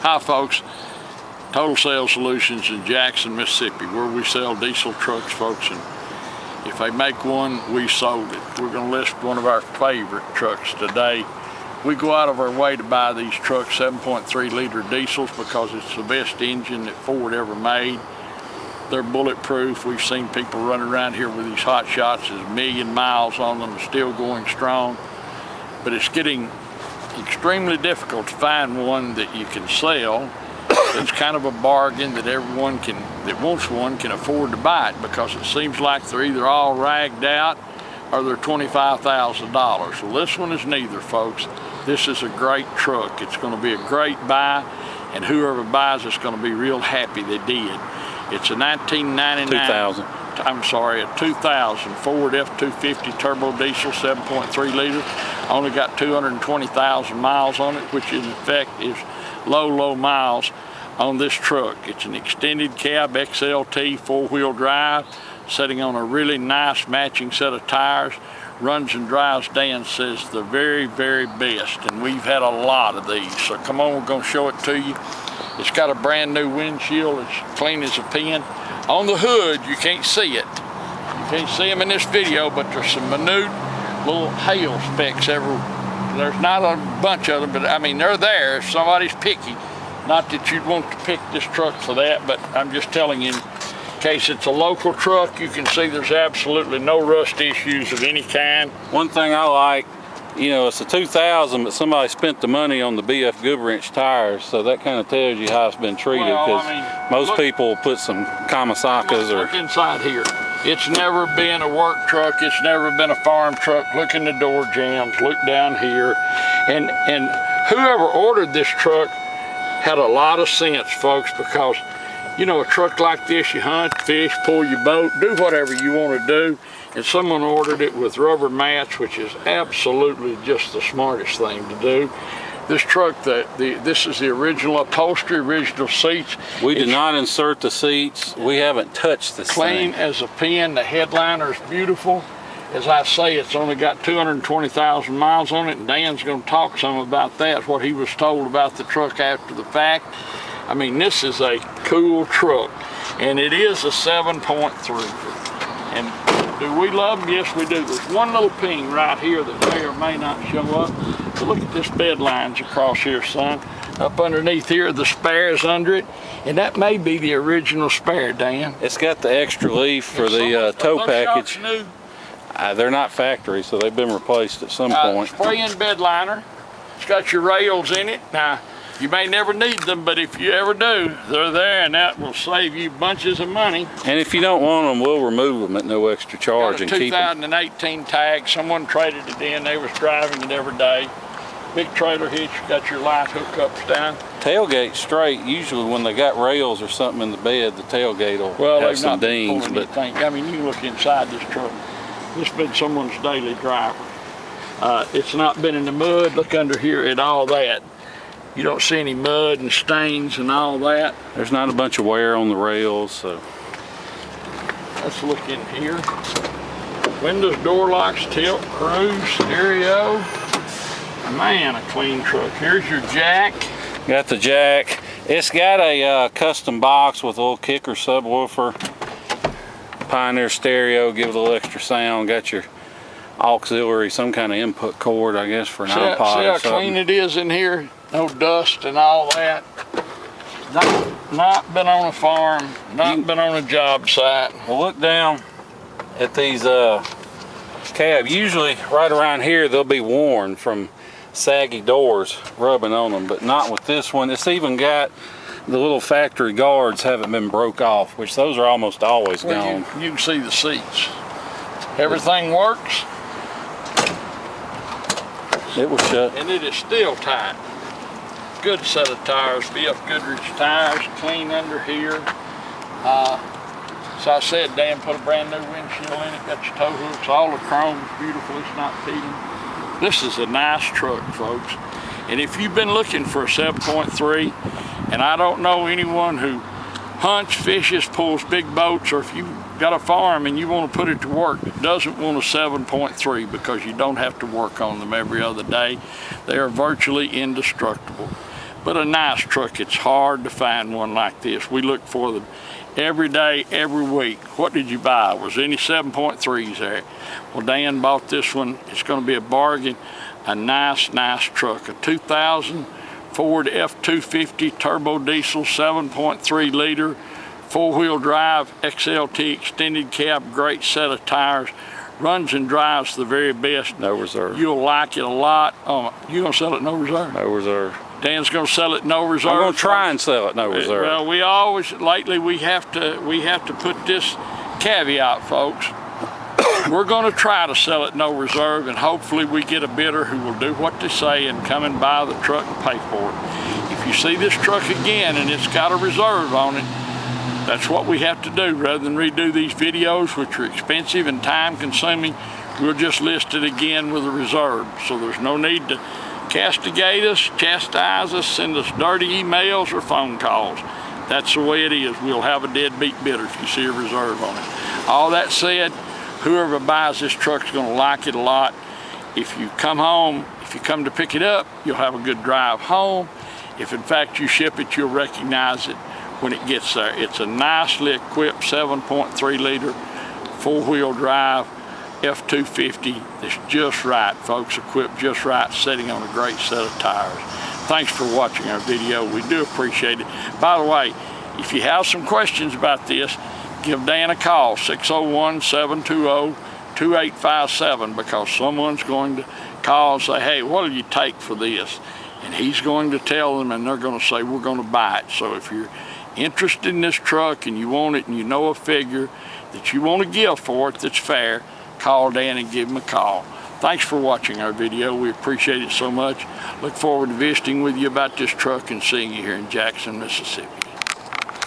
Hi folks, Total Sales Solutions in Jackson, Mississippi, where we sell diesel trucks, folks, and if they make one, we sold it. We're going to list one of our favorite trucks today. We go out of our way to buy these trucks, 7.3 liter diesels, because it's the best engine that Ford ever made. They're bulletproof. We've seen people run around here with these hot shots, there's 1 million miles on them, still going strong. But it's getting extremely difficult to find one that you can sell that's kind of a bargain that everyone that wants one can afford to buy it, because it seems like they're either all ragged out or they're $25,000. Well, this one is neither, folks. This is a great truck. It's going to be a great buy, and whoever buys it's going to be real happy they did. It's a 2000 Ford F250 turbo diesel, 7.3 liter. Only got 220,000 miles on it, which in effect is low miles on this truck. It's an extended cab XLT 4-wheel drive, sitting on a really nice matching set of tires. Runs and drives, Dan says, the very best, and we've had a lot of these. So come on, we're going to show it to you. It's got a brand new windshield. It's clean as a pin. On the hood, you can't see it. You can't see them in this video, but there's some minute little hail specks everywhere. There's not a bunch of them, but I mean, they're there if somebody's picky. Not that you'd want to pick this truck for that, but I'm just telling you, in case it's a local truck, you can see there's absolutely no rust issues of any kind. One thing I like, you know, it's a 2000, but somebody spent the money on the BF Goodwrench tires, so that kind of tells you how it's been treated, because most people put some Kamasakas or... Look inside here. It's never been a work truck. It's never been a farm truck. Look in the door jambs. Look down here. And whoever ordered this truck had a lot of sense, folks, because, you know, a truck like this, you hunt, fish, pull your boat, do whatever you want to do. And someone ordered it with rubber mats, which is absolutely just the smartest thing to do. This truck, this is the original upholstery, original seats. We did not insert the seats. We haven't touched this thing. Clean as a pin. The headliner is beautiful. As I say, it's only got 220,000 miles on it, and Dan's going to talk some about that, what he was told about the truck after the fact. I mean, this is a cool truck, and it is a 7.3. And do we love them? Yes, we do. There's one little ping right here that may or may not show up. But look at this bed lines across here, son. Up underneath here, the spares under it. And that may be the original spare, Dan. It's got the extra leaf for the tow package. New? They're not factory, so they've been replaced at some point. Spray-in bed liner. It's got your rails in it. Now, you may never need them, but if you ever do, they're there, and that will save you bunches of money. And if you don't want them, we'll remove them at no extra charge and keep them. 2018 tag. Someone traded it in. They was driving it every day. Big trailer hitch. Got your light hookups down. Tailgate straight. Usually, when they got rails or something in the bed, the tailgate will have some dings. But I mean, you can look inside this truck. This has been someone's daily driver. It's not been in the mud. Look under here at all that. You don't see any mud and stains and all that. There's not a bunch of wear on the rails, so. Let's look in here. Windows, door locks, tilt, cruise, stereo. Man, a clean truck. Here's your jack. Got the jack. It's got a custom box with a little kicker subwoofer. Pioneer stereo, give it a little extra sound. Got your auxiliary, some kind of input cord, I guess, for an iPod or something. See how clean it is in here? No dust and all that. Not been on a farm, not been on a job site. Well, look down at these cabs. Usually right around here they'll be worn from saggy doors rubbing on them, but not with this one. It's even got the little factory guards haven't been broke off, which those are almost always gone. You can see the seats. Everything works. It was shut. And it is still tight. Good set of tires, BF Goodwrench tires, clean under here. So I said, Dan put a brand new windshield in it, got your tow hooks, all the chrome is beautiful, it's not peeling. This is a nice truck, folks. And if you've been looking for a 7.3, and I don't know anyone who hunts, fishes, pulls big boats, or if you've got a farm and you want to put it to work, doesn't want a 7.3, because you don't have to work on them every other day. They are virtually indestructible. but a nice truck. It's hard to find one like this. We look for them every day, every week. What did you buy? Was any 7.3s there? Well, Dan bought this one. It's going to be a bargain. A nice truck. A 2000 Ford F250 turbo diesel, 7.3 liter, 4-wheel drive, XLT extended cab, great set of tires. Runs and drives the very best. No reserve. You'll like it a lot. You gonna sell it no reserve? No reserve. Dan's gonna sell it no reserve. I'm gonna try and sell it no reserve. Well, we always lately we have to put this caveat, folks. We're gonna try to sell it no reserve, and hopefully we get a bidder who will do what they say and come and buy the truck and pay for it. If you see this truck again and it's got a reserve on it, that's what we have to do. Rather than redo these videos, which are expensive and time consuming, we'll just list it again with a reserve. So there's no need to castigate us, chastise us, send us dirty emails or phone calls. That's the way it is. We'll have a deadbeat bidder if you see a reserve on it. All that said, whoever buys this truck's gonna like it a lot. If you come home, if you come to pick it up, you'll have a good drive home. If in fact you ship it, you'll recognize it when it gets there. It's a nicely equipped 7.3 liter 4-wheel drive F250 that's just right, folks, equipped just right, sitting on a great set of tires. Thanks for watching our video. We do appreciate it. By the way, if you have some questions about this, give Dan a call, 601-720-2857, because someone's going to call and say, hey, what will you take for this? And he's going to tell them, and they're going to say, we're going to buy it. So if you're interested in this truck and you want it and you know a figure that you want to give for it that's fair, call Dan and give him a call. Thanks for watching our video. We appreciate it so much. Look forward to visiting with you about this truck and seeing you here in Jackson, Mississippi.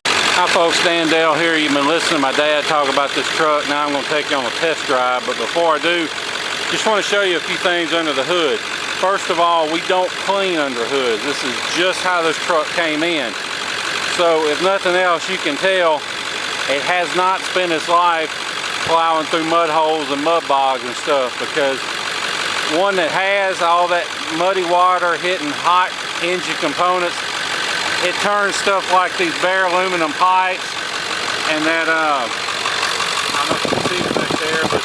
Hi folks, Dan Dale here. You've been listening to my dad talk about this truck. Now I'm going to take you on a test drive, but before I do, just want to show you a few things under the hood. First of all, we don't clean under hoods. This is just how this truck came in. So if nothing else, you can tell it has not spent its life plowing through mud holes and mud bogs and stuff, because one that has all that muddy water hitting hot engine components, it turns stuff like these bare aluminum pipes and that I don't know if you can see it back there, but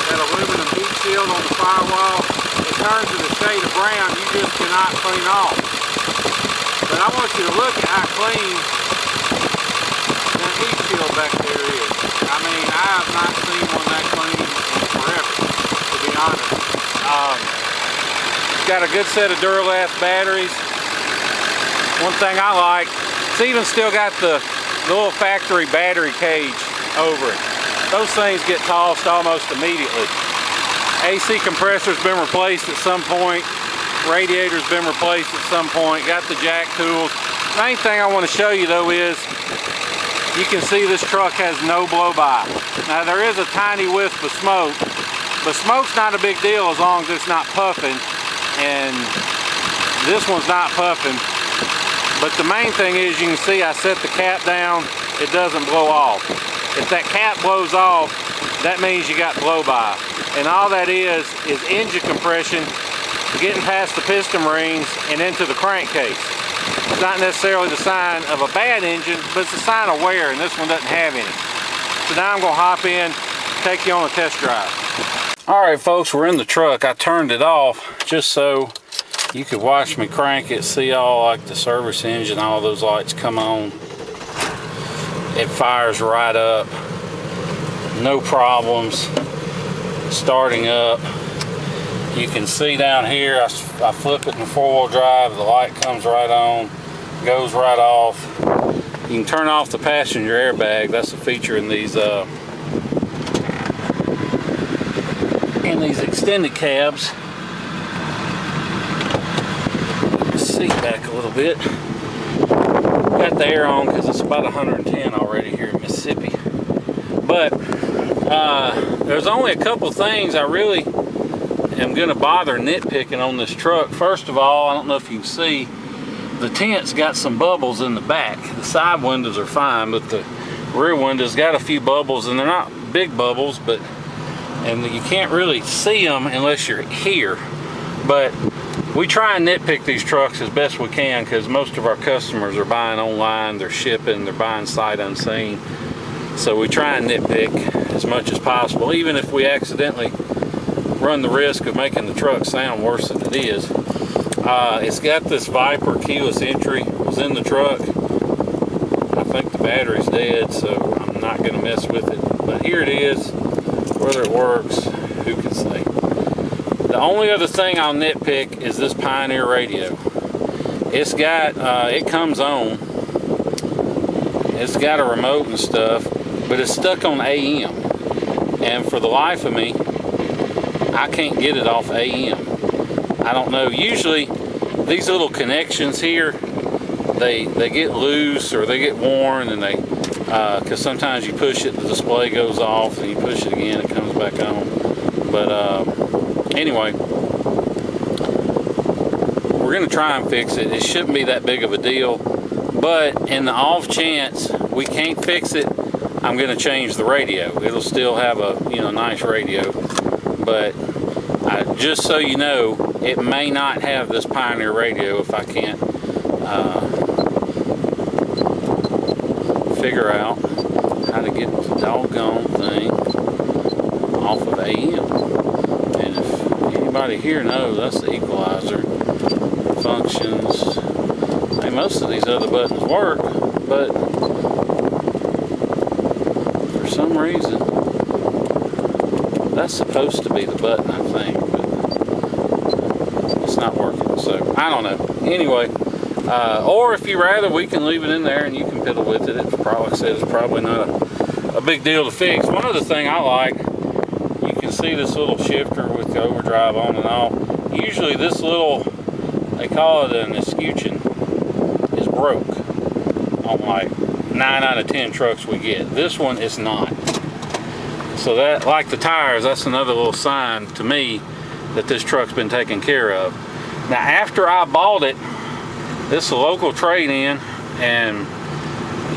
that aluminum heat shield on the firewall, it turns to the shade of brown you just cannot clean off. But I want you to look at how clean that heat shield back there is. I mean, I have not seen one that clean in forever, to be honest. It's got a good set of Duralast batteries. One thing I like, it's even still got the little factory battery cage over it. Those things get tossed almost immediately. AC compressor's been replaced at some point. Radiator's been replaced at some point. Got the jack tools. Main thing I want to show you though is you can see this truck has no blow-by. Now there is a tiny whiff of smoke, but smoke's not a big deal as long as it's not puffing, and this one's not puffing. But the main thing is you can see I set the cap down, it doesn't blow off. If that cap blows off, that means you got blow-by. And all that is engine compression getting past the piston rings and into the crankcase. It's not necessarily the sign of a bad engine, but it's a sign of wear, and this one doesn't have any. So now I'm going to hop in, take you on a test drive. Alright folks, we're in the truck. I turned it off just so you could watch me crank it, see all like the service engine, all those lights come on. It fires right up, no problems starting up. You can see down here, I flip it in 4-wheel drive, the light comes right on, goes right off. You can turn off the passenger airbag. That's a feature in these extended cabs. Seat back a little bit. Got the air on because it's about 110 already here in Mississippi. But there's only a couple things I really am going to bother nitpicking on this truck. First of all, I don't know if you can see, the tent's got some bubbles in the back. The side windows are fine, but the rear windows got a few bubbles, and they're not big bubbles, and you can't really see them unless you're here. But we try and nitpick these trucks as best we can, because most of our customers are buying online, they're shipping, they're buying sight unseen. So we try and nitpick as much as possible, even if we accidentally run the risk of making the truck sound worse than it is. It's got this Viper keyless entry. It was in the truck. I think the battery's dead, so I'm not going to mess with it. But here it is. Whether it works, who can say? The only other thing I'll nitpick is this Pioneer radio. It's got, it comes on. It's got a remote and stuff, but it's stuck on AM. And for the life of me, I can't get it off AM. I don't know. Usually, these little connections here, they get loose or they get worn, and they, because sometimes you push it, the display goes off, and you push it again, it comes back on. But anyway, we're gonna try and fix it. It shouldn't be that big of a deal, but in the off chance we can't fix it, I'm gonna change the radio. It'll still have a, you know, nice radio, but just so you know, it may not have this Pioneer radio if I can't figure out how to get the doggone thing off of AM. And if anybody here knows, that's the equalizer. Functions. Hey, most of these other buttons work, but for some reason, that's supposed to be the button, I think, but it's not working, so I don't know. Anyway, or if you rather, we can leave it in there and you can piddle with it. It's probably, like I said, it's probably not a big deal to fix. One other thing I like, you can see this little shifter with the overdrive on and off. Usually this little, they call it an escutcheon, is broke on like 9 out of 10 trucks we get. This one is not. So that, like the tires, that's another little sign to me that this truck's been taken care of. Now, after I bought it, this is a local trade-in, and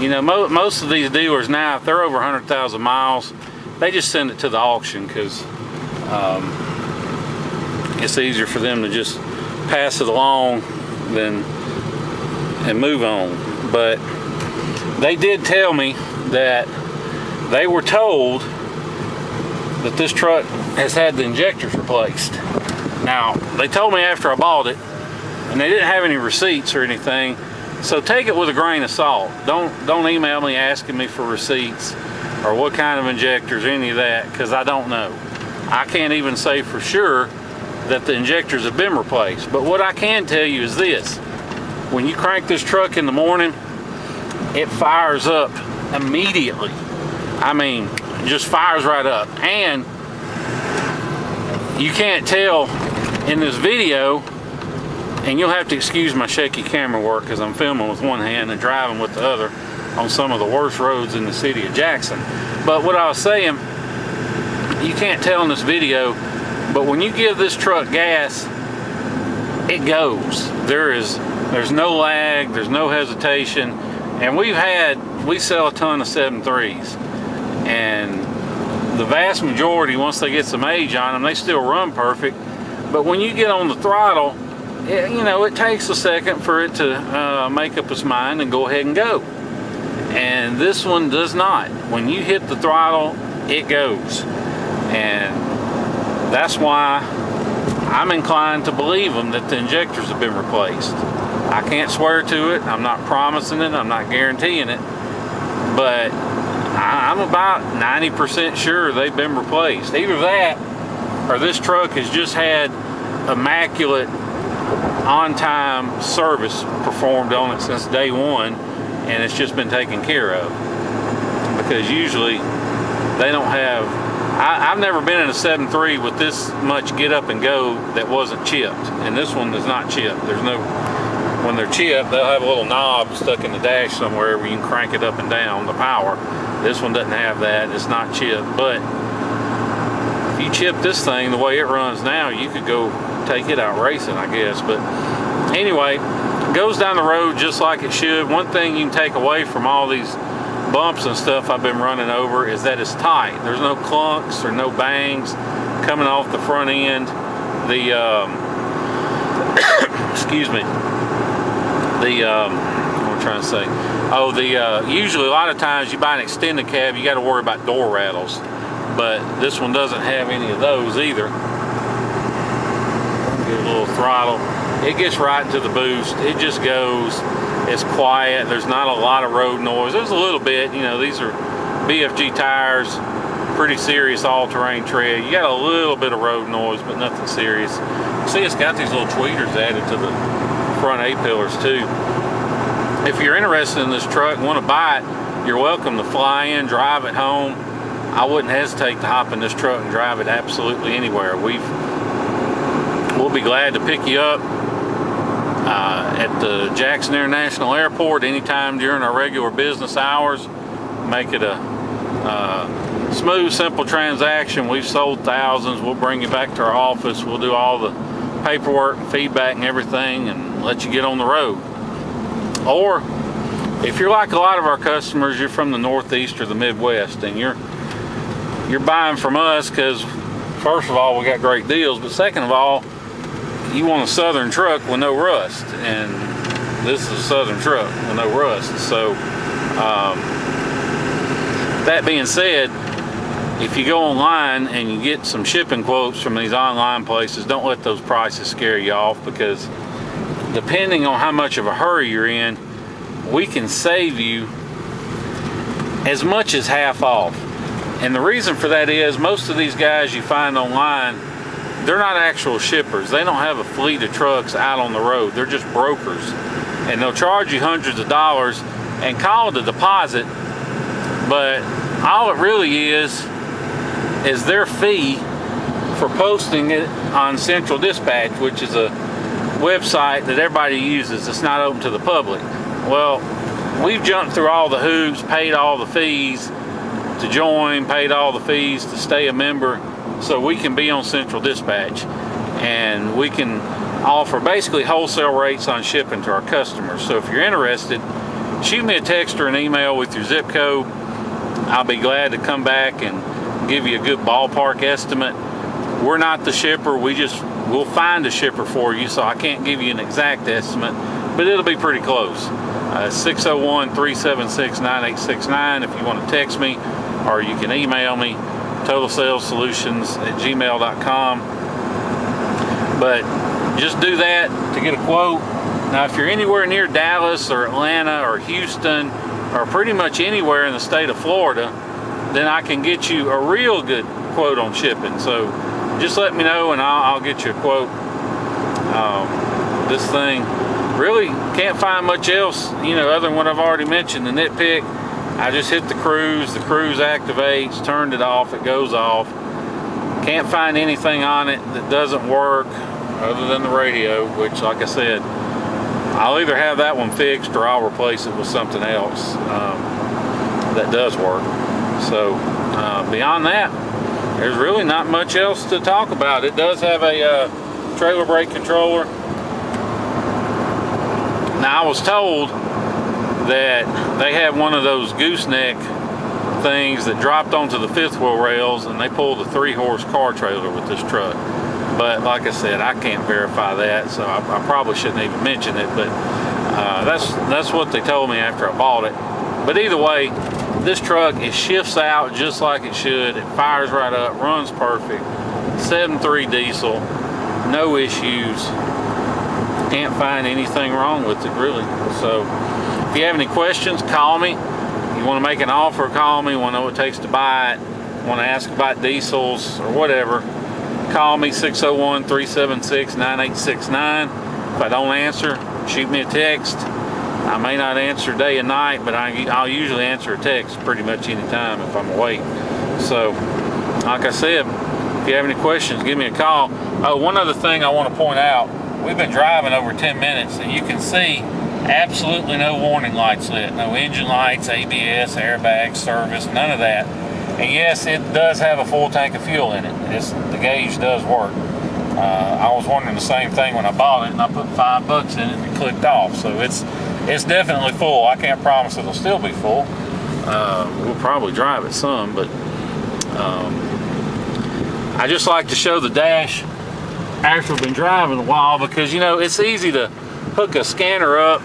you know, most of these dealers now, if they're over 100,000 miles, they just send it to the auction because it's easier for them to just pass it along and move on. But they did tell me that they were told that this truck has had the injectors replaced. Now, they told me after I bought it, and they didn't have any receipts or anything, so take it with a grain of salt. Don't email me asking me for receipts or what kind of injectors, any of that, because I don't know. I can't even say for sure that the injectors have been replaced. But what I can tell you is this: when you crank this truck in the morning, it fires up immediately. I mean, just fires right up. And you can't tell in this video, and you'll have to excuse my shaky camera work because I'm filming with one hand and driving with the other on some of the worst roads in the city of Jackson. But what I was saying, you can't tell in this video, but when you give this truck gas, it goes. There's no lag, there's no hesitation. And we sell a ton of 7.3s, and the vast majority, once they get some age on them, they still run perfect. But when you get on the throttle, you know, it takes a second for it to make up its mind and go ahead and go. And this one does not. When you hit the throttle, it goes. And that's why I'm inclined to believe them that the injectors have been replaced. I can't swear to it. I'm not promising it. I'm not guaranteeing it. But I'm about 90% sure they've been replaced. Either that, or this truck has just had immaculate on-time service performed on it since day one, and it's just been taken care of. Because usually they don't have, I've never been in a 7.3 with this much get up and go that wasn't chipped, and this one is not chipped. There's no, when they're chipped, they'll have a little knob stuck in the dash somewhere where you can crank it up and down, the power. This one doesn't have that. It's not chipped. But if you chip this thing the way it runs now, you could go take it out racing, I guess. But anyway, it goes down the road just like it should. One thing you can take away from all these bumps and stuff I've been running over is that it's tight. There's no clunks or no bangs coming off the front end. excuse me, the what am I trying to say? Oh, the usually a lot of times you buy an extended cab, you got to worry about door rattles, but this one doesn't have any of those either. Get a little throttle. It gets right into the boost. It just goes. It's quiet. There's not a lot of road noise. There's a little bit. You know, these are BFG tires, pretty serious all-terrain tread. You got a little bit of road noise, but nothing serious. See, it's got these little tweeters added to the front A-pillars too. If you're interested in this truck and want to buy it, you're welcome to fly in, drive it home. I wouldn't hesitate to hop in this truck and drive it absolutely anywhere. We'll be glad to pick you up at the Jackson International Airport anytime during our regular business hours. Make it a smooth, simple transaction. We've sold thousands. We'll bring you back to our office. We'll do all the paperwork and feedback and everything and let you get on the road. Or if you're like a lot of our customers, you're from the Northeast or the Midwest, and you're buying from us because first of all, we got great deals, but second of all, you want a Southern truck with no rust, and this is a Southern truck with no rust. So that being said, if you go online and you get some shipping quotes from these online places, don't let those prices scare you off, because depending on how much of a hurry you're in, we can save you as much as half off. And the reason for that is most of these guys you find online, they're not actual shippers. They don't have a fleet of trucks out on the road. They're just brokers. And they'll charge you hundreds of dollars and call it a deposit, but all it really is their fee for posting it on Central Dispatch, which is a website that everybody uses. It's not open to the public. Well, we've jumped through all the hoops, paid all the fees to join, paid all the fees to stay a member, so we can be on Central Dispatch, and we can offer basically wholesale rates on shipping to our customers. So if you're interested, shoot me a text or an email with your zip code. I'll be glad to come back and give you a good ballpark estimate. We're not the shipper. We'll find a shipper for you, so I can't give you an exact estimate, but it'll be pretty close. 601-376-9869 if you want to text me, or you can email me, totalsalessolutions@gmail.com. But just do that to get a quote. Now, if you're anywhere near Dallas or Atlanta or Houston or pretty much anywhere in the state of Florida, then I can get you a real good quote on shipping. So just let me know and I'll get you a quote. This thing really can't find much else, other than what I've already mentioned. The nitpick, I just hit the cruise activates, turned it off, it goes off. Can't find anything on it that doesn't work other than the radio, which, like I said, I'll either have that one fixed or I'll replace it with something else that does work. So beyond that, there's really not much else to talk about. It does have a trailer brake controller. Now, I was told that they had one of those gooseneck things that dropped onto the fifth wheel rails, and they pulled a 3-horse car trailer with this truck. But like I said, I can't verify that, so I probably shouldn't even mention it. But that's what they told me after I bought it. But either way, this truck, it shifts out just like it should. It fires right up, runs perfect. 7.3 diesel, no issues. Can't find anything wrong with it, really. So if you have any questions, call me. You want to make an offer, call me. Want to know what it takes to buy it, want to ask about diesels or whatever, call me, 601-376-9869. If I don't answer, shoot me a text. I may not answer day and night, but I'll usually answer a text pretty much any time if I'm awake. So like I said, if you have any questions, give me a call. Oh, one other thing I want to point out, we've been driving over 10 minutes, and you can see absolutely no warning lights lit. No engine lights, ABS, airbags, service, none of that. And yes, it does have a full tank of fuel in it. The gauge does work. I was wondering the same thing when I bought it, and I put $5 in it and it clicked off. So it's definitely full. I can't promise it'll still be full. We'll probably drive it some, but I just like to show the dash after we've been driving a while, because you know it's easy to hook a scanner up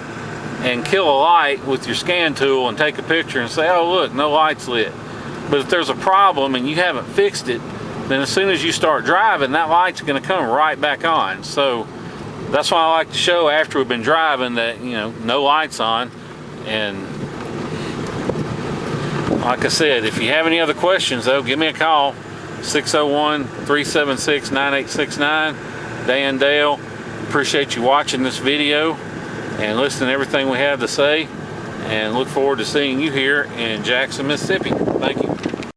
and kill a light with your scan tool and take a picture and say, oh look, no light's lit. But if there's a problem and you haven't fixed it, then as soon as you start driving, that light's going to come right back on. So that's why I like to show after we've been driving that, you know, no lights on. And like I said, if you have any other questions though, give me a call. 601-376-9869. Dan Dale. Appreciate you watching this video and listening to everything we have to say, and look forward to seeing you here in Jackson, Mississippi. Thank you.